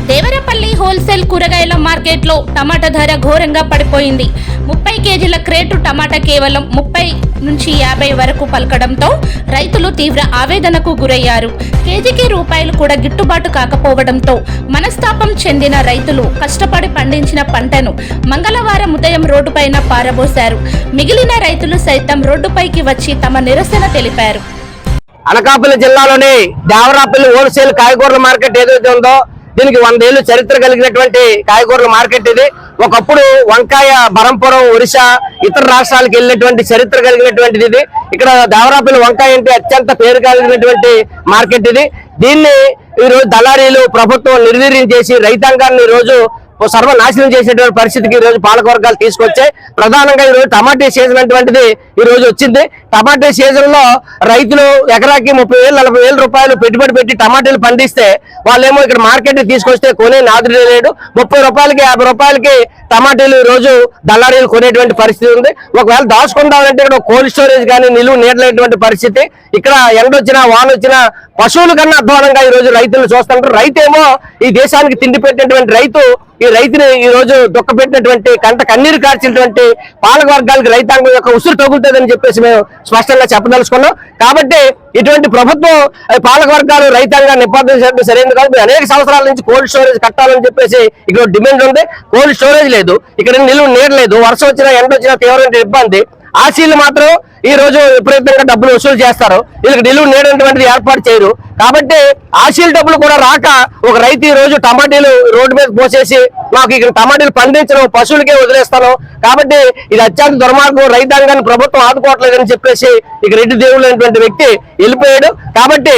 Devarapalli wholesale కూరగాయల మార్కెట్లో టమాటా ధర ఘోరంగా పడిపోయింది. 30 కేజీల క్రేటు టమాటా కేవలం 30 నుంచి 50 వరకు పలకడంతో రైతులు తీవ్ర ఆవేదనకు గురయ్యారు. కేజీకి రూపాయలు కూడా గిట్టుబాటు కాకపోవడంతో మనస్తాపం చెందిన రైతులు కష్టపడి పండించిన పంటను మంగళవారం ఉదయం రోడ్డుపైన పారబోశారు. మిగిలిన రైతులు సైతం రోడ్డుపైకి వచ్చి తమ నిరసన తెలిపారు. అనకాపల్లి జిల్లాలోని దేవరాపల్లి హోల్సేల్ కాయగూరల మార్కెట్ ఏదైతే ఉందో దీనికి 100 ఏళ్లు చరిత్ర కలిగినటువంటి కాయగూరల మార్కెట్ ఇది. ఒకప్పుడు వంకాయ బరంపురం, ఒరిస్సా, ఇతర రాష్ట్రాలకు వెళ్ళినటువంటి చరిత్ర కలిగినటువంటిది ఇది. ఇక్కడ దేవరాపల్లి వంకాయ అంటే అత్యంత పేరు కలిగినటువంటి మార్కెట్ ఇది. దీన్ని ఈరోజు దళారీలు ప్రభుత్వం నిర్వీర్యం చేసి రైతాంగాన్ని ఈరోజు సర్వనాశనం చేసేటువంటి పరిస్థితికి ఈ రోజు పాలకవర్గాలు తీసుకొచ్చాయి. ప్రధానంగా ఈ రోజు టమాటా సీజన్ అటువంటిది ఈ రోజు వచ్చింది. టమాటా సీజన్ లో రైతులు ఎకరాకి 30,000-40,000 రూపాయలు పెట్టుబడి పెట్టి టమాటాలు పండిస్తే వాళ్ళేమో ఇక్కడ మార్కెట్ తీసుకొస్తే కొనే నాదుడే లేడు. 30 రూపాయలకి 50 రూపాయలకి టమాటాలు ఈ రోజు దళారీలు కొనేటువంటి పరిస్థితి ఉంది. ఒకవేళ దాచుకుందామంటే ఇక్కడ కోల్డ్ స్టోరేజ్ కానీ నిలువ నీడలేటువంటి పరిస్థితి. ఇక్కడ ఎండొచ్చినా వాన వచ్చినా పశువుల కన్నా అధ్వానంగా ఈ రోజు రైతులు చూస్తుంటారు. రైతేమో ఈ దేశానికి తిండి పెట్టినటువంటి రైతు ఈ రైతుని ఈ రోజు దుఃఖపెట్టినటువంటి కంట కన్నీరు కార్చినటువంటి పాలక వర్గాలకు రైతాంగం యొక్క ఉసురు తగులుతుందని చెప్పేసి మేము స్పష్టంగా చెప్పదలుచుకున్నాం. కాబట్టి ఇటువంటి ప్రభుత్వం పాలక వర్గాలు రైతాంగాన్ని నిబద్ధం సరైనది కాదు. అనేక సంవత్సరాల నుంచి కోల్డ్ స్టోరేజ్ కట్టాలని చెప్పేసి ఇక్కడ డిమాండ్ ఉంది. కోల్డ్ స్టోరేజ్ లేదు, ఇక్కడ నిలువ నీరు లేదు, వర్షం వచ్చినా ఎండ వచ్చినా తీవ్రమైన ఇబ్బంది. ఆశీలు మాత్రం ఈ రోజు విపరీతంగా డబ్బులు వసూలు చేస్తారు, వీళ్ళకి నిలువ నీడటువంటిది ఏర్పాటు చేయరు. కాబట్టి ఆశీల డబ్బులు కూడా రాక ఒక రైతు ఈ రోజు టమాటీలు రోడ్డు మీద పోసేసి మాకు ఇక్కడ టమాటీలు పండించడం పశువులకే వదిలేస్తాను. కాబట్టి ఇది అత్యంత దుర్మార్గం, రైతాంగాన్ని ప్రభుత్వం ఆదుకోవట్లేదని చెప్పేసి ఇక రెడ్డి దేవుడు అనేటువంటి వ్యక్తి వెళ్ళిపోయాడు. కాబట్టి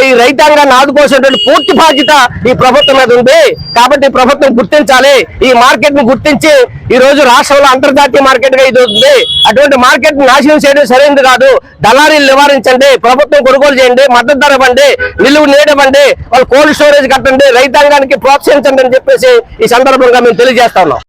ఈ రైతాంగాన్ని ఆదుకోసేటువంటి పూర్తి బాధ్యత ఈ ప్రభుత్వం మీద ఉంది. కాబట్టి ప్రభుత్వం గుర్తించాలి, ఈ మార్కెట్ ను గుర్తించి ఈ రోజు రాష్ట్రంలో అంతర్జాతీయ మార్కెట్ గా ఇది ఉంది. అటువంటి మార్కెట్ నాశనం చేయడం సరైనది కాదు. దళారీలు నివారించండి, ప్రభుత్వం కొనుగోలు చేయండి, మద్దతు ధర ఇవ్వండి, నిలువ నీడవండి, వాళ్ళు కోల్డ్ స్టోరేజ్ కట్టండి, రైతాంగానికి ప్రోత్సహించండి అని చెప్పేసి ఈ సందర్భంగా మేము తెలియజేస్తా ఉన్నాం.